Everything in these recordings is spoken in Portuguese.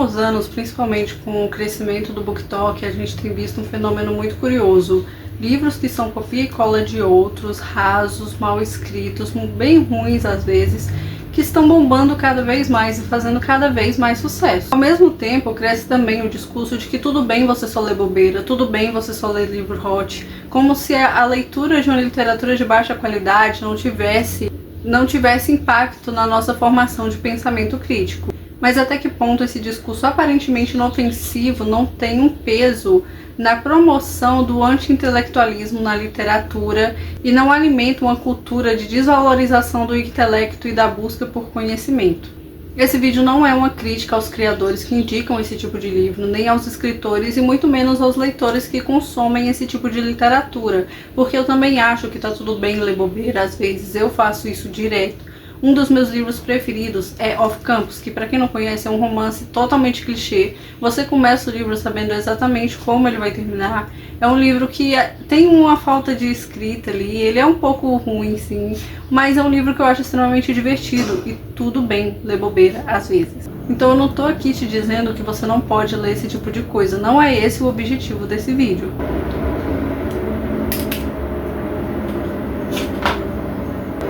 últimos anos, principalmente com o crescimento do BookTok, a gente tem visto um fenômeno muito curioso. Livros que são copia e cola de outros, rasos, mal escritos, bem ruins às vezes, que estão bombando cada vez mais e fazendo cada vez mais sucesso. Ao mesmo tempo, cresce também o discurso de que tudo bem você só ler bobeira, tudo bem você só ler livro hot, como se a leitura de uma literatura de baixa qualidade não tivesse impacto na nossa formação de pensamento crítico. Mas até que ponto esse discurso aparentemente inofensivo não tem um peso na promoção do anti-intelectualismo na literatura e não alimenta uma cultura de desvalorização do intelecto e da busca por conhecimento? Esse vídeo não é uma crítica aos criadores que indicam esse tipo de livro, nem aos escritores e muito menos aos leitores que consomem esse tipo de literatura, porque eu também acho que tá tudo bem ler bobeira, às vezes eu faço isso direto. Um dos meus livros preferidos é Off Campus, que para quem não conhece é um romance totalmente clichê. Você começa o livro sabendo exatamente como ele vai terminar. É um livro que tem uma falta de escrita ali, ele é um pouco ruim sim, mas é um livro que eu acho extremamente divertido e tudo bem ler bobeira às vezes. Então eu não tô aqui te dizendo que você não pode ler esse tipo de coisa, não é esse o objetivo desse vídeo.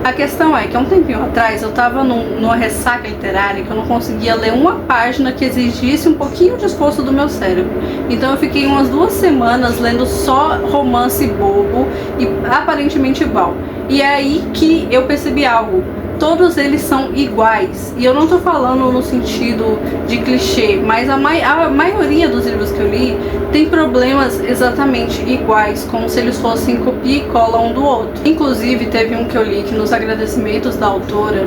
A questão é que há um tempinho atrás eu tava numa ressaca literária que eu não conseguia ler uma página que exigisse um pouquinho de esforço do meu cérebro. Então eu fiquei umas 2 semanas lendo só romance bobo e aparentemente igual. E é aí que eu percebi algo. Todos eles são iguais. E eu não tô falando no sentido de clichê, mas a maioria dos livros que eu li tem problemas exatamente iguais, como se eles fossem copia e cola um do outro. Inclusive, teve um que eu li que nos agradecimentos da autora,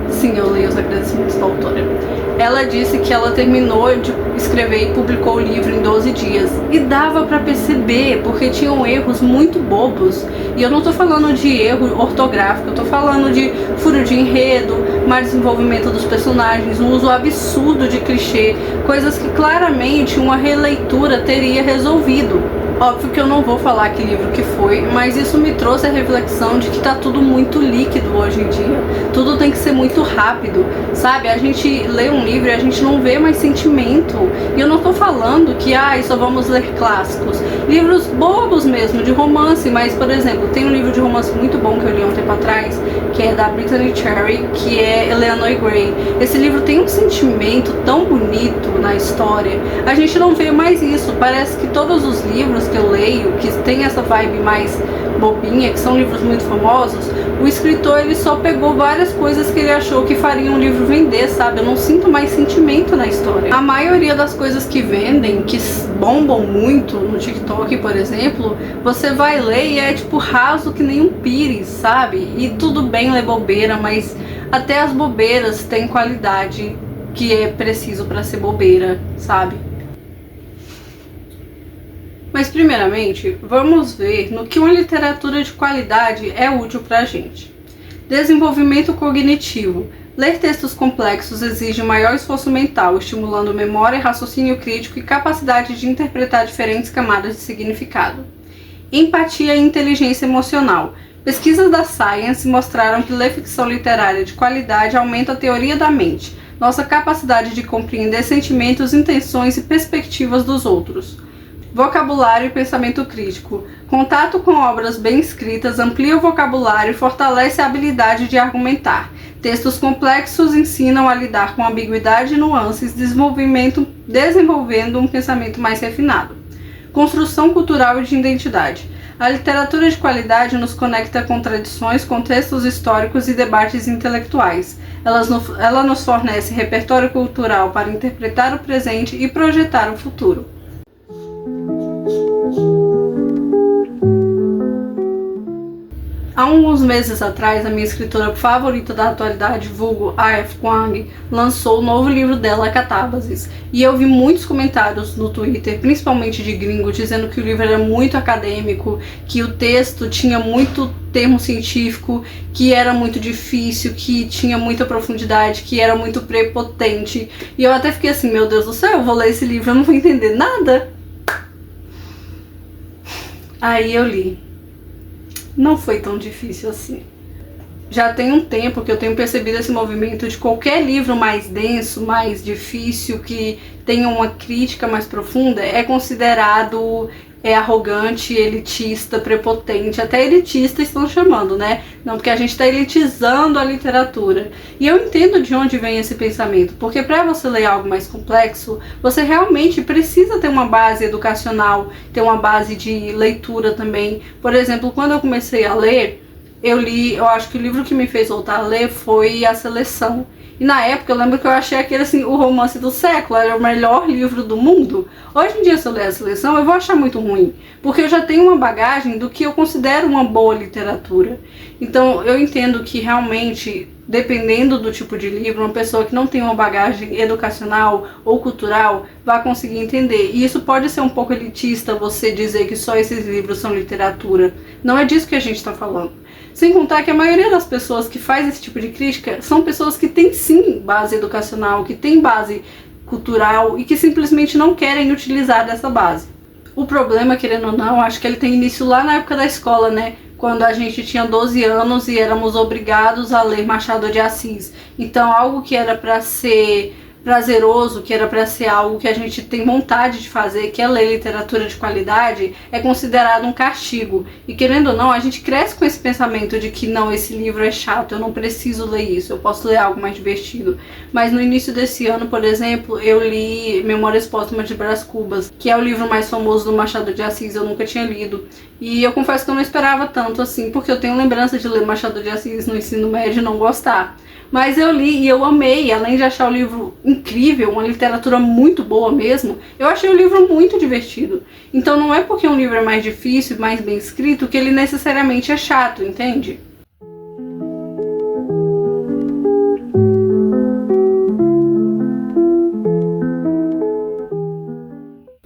sim, eu leio os agradecimentos da autora, ela disse que ela terminou de escrever e publicou o livro em 12 dias. E dava pra perceber, porque tinham erros muito bobos. E eu não tô falando de erro ortográfico, eu tô falando de furo de enredo, má desenvolvimento dos personagens, um uso absurdo de clichê, coisas que claramente uma releitura teria resolvido. Óbvio que eu não vou falar que livro que foi, mas isso me trouxe a reflexão de que tá tudo muito líquido hoje em dia. Tudo tem que ser muito rápido, sabe? A gente lê um livro e a gente não vê mais sentimento. E eu não tô falando que, só vamos ler clássicos. Livros bobos mesmo, de romance, mas, por exemplo, tem um livro de romance muito bom que eu li há um tempo atrás, que é da Brittany Cherry, que é Eleanor Gray. Esse livro tem um sentimento tão bonito na história. A gente não vê mais isso. Parece que todos os livros que eu leio, que tem essa vibe mais bobinha, que são livros muito famosos, o escritor ele só pegou várias coisas que ele achou que fariam um livro vender, sabe? Eu não sinto mais sentimento na história. A maioria das coisas que vendem, que bombam muito no TikTok, por exemplo, você vai ler e é tipo raso que nem um pires, sabe? E tudo bem ler bobeira, mas até as bobeiras têm qualidade que é preciso para ser bobeira, sabe? Mas primeiramente, vamos ver no que uma literatura de qualidade é útil pra gente. Desenvolvimento cognitivo. Ler textos complexos exige maior esforço mental, estimulando memória, raciocínio crítico e capacidade de interpretar diferentes camadas de significado. Empatia e inteligência emocional. Pesquisas da Science mostraram que ler ficção literária de qualidade aumenta a teoria da mente, nossa capacidade de compreender sentimentos, intenções e perspectivas dos outros. Vocabulário e pensamento crítico. Contato com obras bem escritas amplia o vocabulário e fortalece a habilidade de argumentar. Textos complexos ensinam a lidar com ambiguidade e nuances, desenvolvendo um pensamento mais refinado. Construção cultural e de identidade. A literatura de qualidade nos conecta com tradições, contextos históricos e debates intelectuais. Ela nos fornece repertório cultural para interpretar o presente e projetar o futuro. Há alguns meses atrás, a minha escritora favorita da atualidade, vulgo A.F. Kuang, lançou o novo livro dela, Catábases. E eu vi muitos comentários no Twitter, principalmente de gringo, dizendo que o livro era muito acadêmico, que o texto tinha muito termo científico, que era muito difícil, que tinha muita profundidade, que era muito prepotente. E eu até fiquei assim, meu Deus do céu, eu vou ler esse livro, eu não vou entender nada. Aí eu li. Não foi tão difícil assim. já tem um tempo que eu tenho percebido esse movimento de qualquer livro mais denso, mais difícil, que tenha uma crítica mais profunda, é considerado arrogante, elitista, prepotente, até elitista estão chamando, né? Não, porque a gente está elitizando a literatura. E eu entendo de onde vem esse pensamento, porque para você ler algo mais complexo, você realmente precisa ter uma base educacional, ter uma base de leitura também. Por exemplo, quando eu comecei a ler, eu acho que o livro que me fez voltar a ler foi A Seleção. E na época eu lembro que eu achei aquele assim, o romance do século, era o melhor livro do mundo. Hoje em dia, se eu ler A Seleção, eu vou achar muito ruim, porque eu já tenho uma bagagem do que eu considero uma boa literatura. Então eu entendo que realmente, dependendo do tipo de livro, uma pessoa que não tem uma bagagem educacional ou cultural vai conseguir entender. E isso pode ser um pouco elitista, você dizer que só esses livros são literatura. Não é disso que a gente está falando. Sem contar que a maioria das pessoas que faz esse tipo de crítica são pessoas que têm sim base educacional, que têm base cultural e que simplesmente não querem utilizar dessa base. O problema, querendo ou não, acho que ele tem início lá na época da escola, né? Quando a gente tinha 12 anos e éramos obrigados a ler Machado de Assis. Então algo que era para ser prazeroso, que era para ser algo que a gente tem vontade de fazer, que é ler literatura de qualidade, é considerado um castigo. E querendo ou não, a gente cresce com esse pensamento de que não, esse livro é chato, eu não preciso ler isso, eu posso ler algo mais divertido. Mas no início desse ano, por exemplo, eu li Memórias Póstumas de Brás Cubas, que é o livro mais famoso do Machado de Assis, eu nunca tinha lido. E eu confesso que eu não esperava tanto assim, porque eu tenho lembrança de ler Machado de Assis no ensino médio e não gostar. Mas eu li e eu amei, além de achar o livro incrível, uma literatura muito boa mesmo, eu achei o livro muito divertido. Então não é porque um livro é mais difícil, mais bem escrito, que ele necessariamente é chato, entende?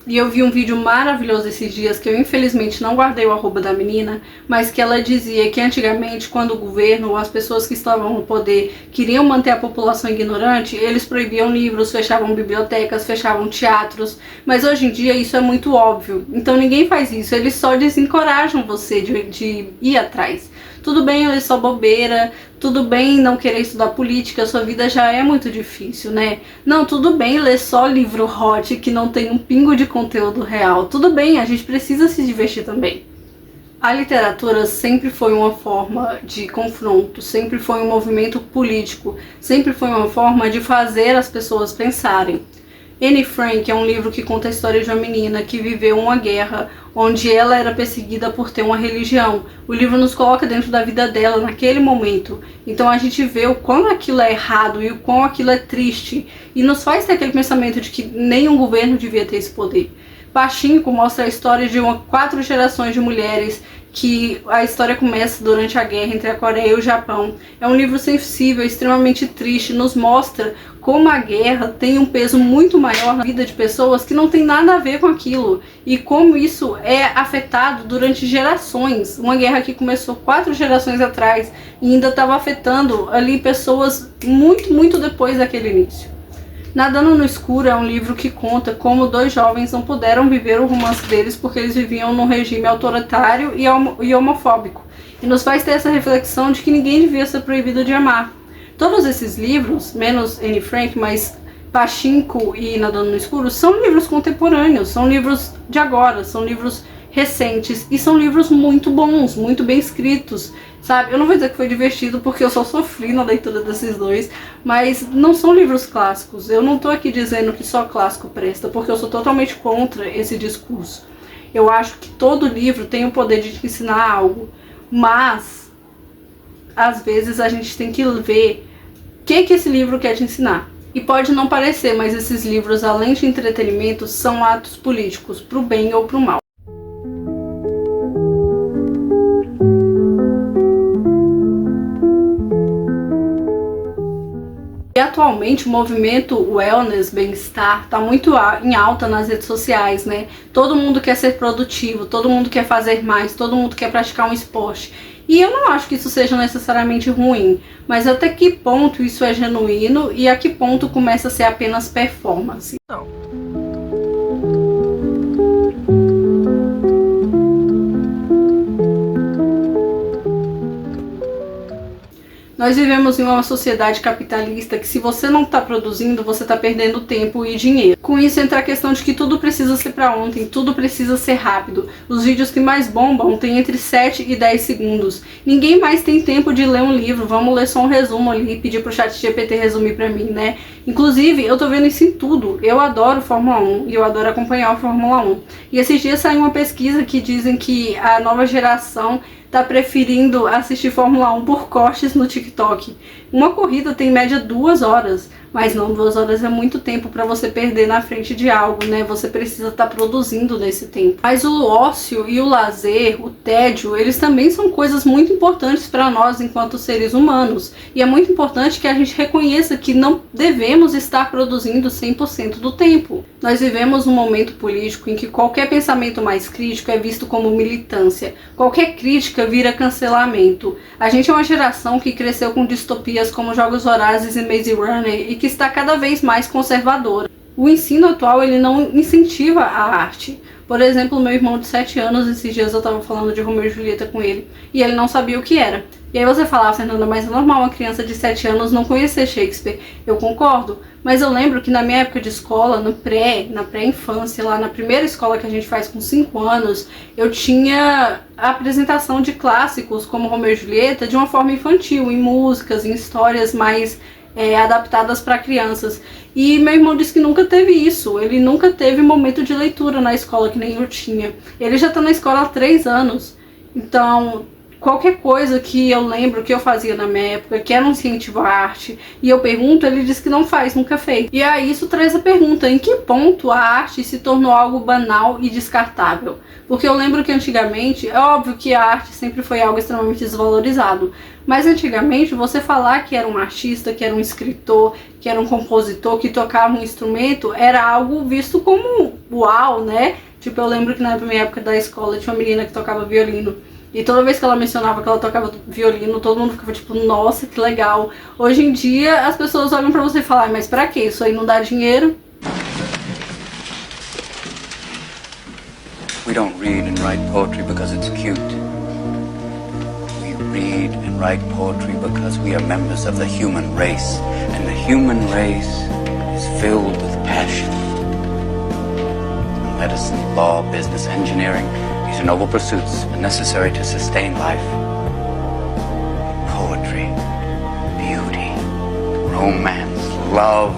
E eu vi um vídeo maravilhoso esses dias, que eu infelizmente não guardei o arroba da menina, mas que ela dizia que antigamente, quando o governo ou as pessoas que estavam no poder queriam manter a população ignorante, eles proibiam livros, fechavam bibliotecas, fechavam teatros, mas hoje em dia isso é muito óbvio, então ninguém faz isso, eles só desencorajam você de ir atrás. Tudo bem ler só bobeira, tudo bem não querer estudar política, sua vida já é muito difícil, né? Não, tudo bem ler só livro hot que não tem um pingo de conteúdo real. Tudo bem, a gente precisa se divertir também. A literatura sempre foi uma forma de confronto, sempre foi um movimento político, sempre foi uma forma de fazer as pessoas pensarem. Anne Frank é um livro que conta a história de uma menina que viveu uma guerra onde ela era perseguida por ter uma religião. O livro nos coloca dentro da vida dela naquele momento. Então a gente vê o quão aquilo é errado e o quão aquilo é triste. E nos faz ter aquele pensamento de que nenhum governo devia ter esse poder. Pachinko mostra a história de 4 gerações de mulheres, que a história começa durante a guerra entre a Coreia e o Japão. É um livro sensível, extremamente triste, nos mostra como a guerra tem um peso muito maior na vida de pessoas que não tem nada a ver com aquilo, e como isso é afetado durante gerações. Uma guerra que começou 4 gerações atrás e ainda estava afetando ali pessoas muito depois daquele início. Nadando no Escuro é um livro que conta como 2 jovens não puderam viver o romance deles porque eles viviam num regime autoritário e homofóbico. E nos faz ter essa reflexão de que ninguém devia ser proibido de amar. Todos esses livros, menos Anne Frank, mas Pachinko e Nadando no Escuro, são livros contemporâneos, são livros de agora, são livros recentes e são livros muito bons, muito bem escritos, sabe? Eu não vou dizer que foi divertido porque eu só sofri na leitura desses 2, mas não são livros clássicos. Eu não tô aqui dizendo que só clássico presta, porque eu sou totalmente contra esse discurso. Eu acho que todo livro tem o poder de te ensinar algo, mas às vezes a gente tem que ver o que esse livro quer te ensinar. E pode não parecer, mas esses livros, além de entretenimento, são atos políticos, pro bem ou pro mal. E atualmente o movimento wellness, bem-estar, está muito em alta nas redes sociais, né? Todo mundo quer ser produtivo, todo mundo quer fazer mais, todo mundo quer praticar um esporte. E eu não acho que isso seja necessariamente ruim, mas até que ponto isso é genuíno e a que ponto começa a ser apenas performance. Não. Nós vivemos em uma sociedade capitalista que, se você não está produzindo, você está perdendo tempo e dinheiro. Com isso entra a questão de que tudo precisa ser para ontem, tudo precisa ser rápido. Os vídeos que mais bombam têm entre 7 e 10 segundos. Ninguém mais tem tempo de ler um livro, vamos ler só um resumo ali e pedir pro ChatGPT resumir para mim, né? Inclusive, eu tô vendo isso em tudo. Eu adoro Fórmula 1 e eu adoro acompanhar a Fórmula 1. E esses dias saiu uma pesquisa que dizem que a nova geração tá preferindo assistir Fórmula 1 por cortes no TikTok. Uma corrida tem em média 2 horas, mas não, 2 horas é muito tempo para você perder na frente de algo, né? Você precisa estar produzindo nesse tempo. Mas o ócio e o lazer, o tédio, eles também são coisas muito importantes para nós enquanto seres humanos. E é muito importante que a gente reconheça que não devemos estar produzindo 100% do tempo. Nós vivemos um momento político em que qualquer pensamento mais crítico é visto como militância. Qualquer crítica vira cancelamento. A gente é uma geração que cresceu com distopias como Jogos Vorazes e Maze Runner e que está cada vez mais conservadora. O ensino atual, ele não incentiva a arte. Por exemplo, meu irmão de 7 anos, esses dias eu estava falando de Romeu e Julieta com ele, e ele não sabia o que era. E aí você fala, Fernanda, mas é normal uma criança de 7 anos não conhecer Shakespeare. Eu concordo, mas eu lembro que na minha época de escola, na pré-infância, lá na primeira escola que a gente faz com 5 anos, eu tinha a apresentação de clássicos como Romeu e Julieta de uma forma infantil, em músicas, em histórias mais adaptadas para crianças. E meu irmão disse que nunca teve isso, ele nunca teve momento de leitura na escola que nem eu tinha. Ele já está na escola há 3 anos, então qualquer coisa que eu lembro que eu fazia na minha época, que era um incentivo à arte, e eu pergunto, ele diz que não faz, nunca fez. E aí isso traz a pergunta, em que ponto a arte se tornou algo banal e descartável? Porque eu lembro que antigamente, é óbvio que a arte sempre foi algo extremamente desvalorizado, mas antigamente você falar que era um artista, que era um escritor, que era um compositor, que tocava um instrumento, era algo visto como uau, né? Tipo, eu lembro que na minha época da escola tinha uma menina que tocava violino. E toda vez que ela mencionava que ela tocava violino, todo mundo ficava tipo, nossa, que legal. Hoje em dia, as pessoas olham pra você e falam, mas pra quê? Isso aí não dá dinheiro? We don't read and write poetry because it's cute. We read and write poetry because we are members of the human race. And the human race is filled with passion. Medicine, law, business, engineering. These are noble pursuits and necessary to sustain life. Poetry, beauty, romance, love.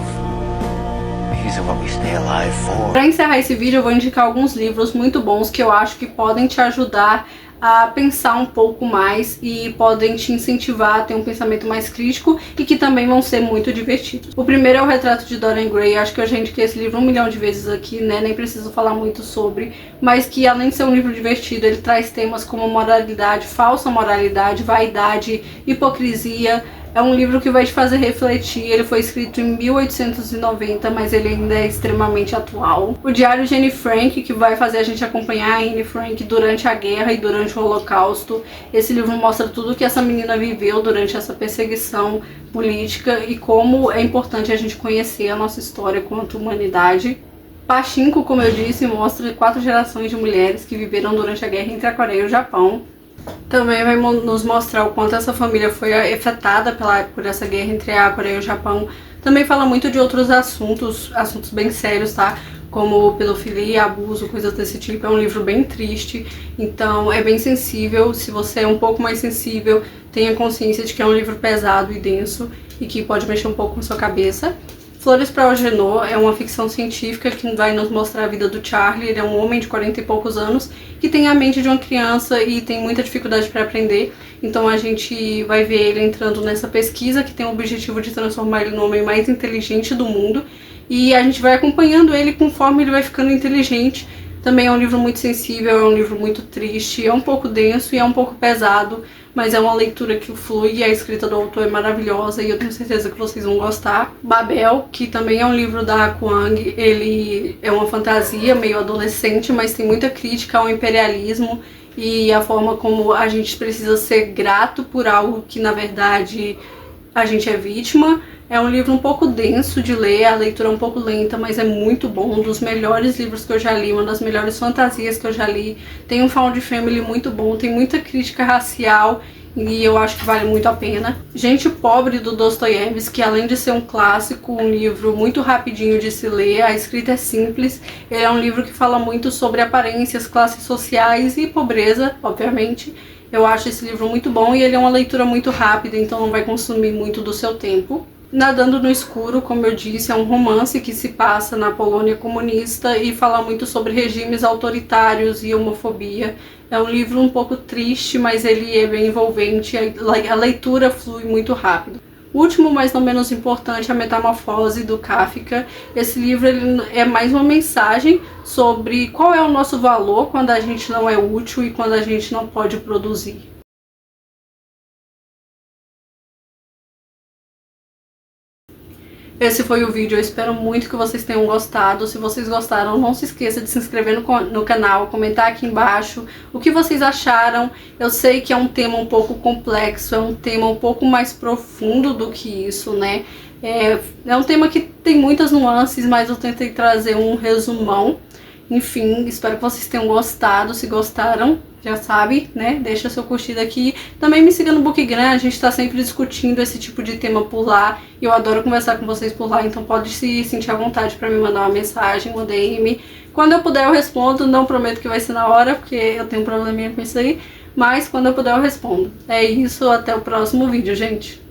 These are what we stay alive for. Para encerrar esse vídeo, eu vou indicar alguns livros muito bons que eu acho que podem te ajudar a pensar um pouco mais e podem te incentivar a ter um pensamento mais crítico e que também vão ser muito divertidos. O primeiro é O Retrato de Dorian Gray. Acho que eu já indiquei esse livro 1 milhão de vezes aqui, né? Nem preciso falar muito sobre, mas que além de ser um livro divertido, ele traz temas como moralidade, falsa moralidade, vaidade, hipocrisia. É um livro que vai te fazer refletir. Ele foi escrito em 1890, mas ele ainda é extremamente atual. O Diário de Anne Frank, que vai fazer a gente acompanhar a Anne Frank durante a guerra e durante o Holocausto. Esse livro mostra tudo que essa menina viveu durante essa perseguição política e como é importante a gente conhecer a nossa história quanto humanidade. Pachinko, como eu disse, mostra 4 gerações de mulheres que viveram durante a guerra entre a Coreia e o Japão. Também vai nos mostrar o quanto essa família foi afetada por essa guerra entre a Coreia e o Japão. Também fala muito de outros assuntos bem sérios, tá? Como pedofilia, abuso, coisas desse tipo. É um livro bem triste, então é bem sensível. Se você é um pouco mais sensível, tenha consciência de que é um livro pesado e denso e que pode mexer um pouco com a sua cabeça. Flores para Algernon é uma ficção científica que vai nos mostrar a vida do Charlie. Ele é um homem de 40 e poucos anos que tem a mente de uma criança e tem muita dificuldade para aprender. Então a gente vai ver ele entrando nessa pesquisa que tem o objetivo de transformar ele no homem mais inteligente do mundo. E a gente vai acompanhando ele conforme ele vai ficando inteligente. Também é um livro muito sensível, é um livro muito triste, é um pouco denso e é um pouco pesado, mas é uma leitura que flui e a escrita do autor é maravilhosa e eu tenho certeza que vocês vão gostar. Babel, que também é um livro da Kwang, ele é uma fantasia meio adolescente, mas tem muita crítica ao imperialismo e a forma como a gente precisa ser grato por algo que na verdade a gente é vítima. É um livro um pouco denso de ler, a leitura é um pouco lenta, mas é muito bom, um dos melhores livros que eu já li, uma das melhores fantasias que eu já li. Tem um Found Family muito bom, tem muita crítica racial e eu acho que vale muito a pena. Gente Pobre, do Dostoiévski, além de ser um clássico, um livro muito rapidinho de se ler, a escrita é simples, ele é um livro que fala muito sobre aparências, classes sociais e pobreza, obviamente. Eu acho esse livro muito bom e ele é uma leitura muito rápida, então não vai consumir muito do seu tempo. Nadando no Escuro, como eu disse, é um romance que se passa na Polônia comunista e fala muito sobre regimes autoritários e homofobia. É um livro um pouco triste, mas ele é bem envolvente, a leitura flui muito rápido. O último, mas não menos importante, é A Metamorfose, do Kafka. Esse livro ele é mais uma mensagem sobre qual é o nosso valor quando a gente não é útil e quando a gente não pode produzir. Esse foi o vídeo, eu espero muito que vocês tenham gostado. Se vocês gostaram, não se esqueça de se inscrever no canal, comentar aqui embaixo o que vocês acharam. Eu sei que é um tema um pouco complexo, é um tema um pouco mais profundo do que isso, né? É um tema que tem muitas nuances, mas eu tentei trazer um resumão. Enfim, espero que vocês tenham gostado. Se gostaram, já sabe, né? Deixa seu curtido aqui. Também me siga no Bookgram, a gente tá sempre discutindo esse tipo de tema por lá. E eu adoro conversar com vocês por lá, então pode se sentir à vontade pra me mandar uma mensagem, uma DM. Quando eu puder eu respondo, não prometo que vai ser na hora, porque eu tenho um probleminha com isso aí. Mas quando eu puder eu respondo. É isso, até o próximo vídeo, gente.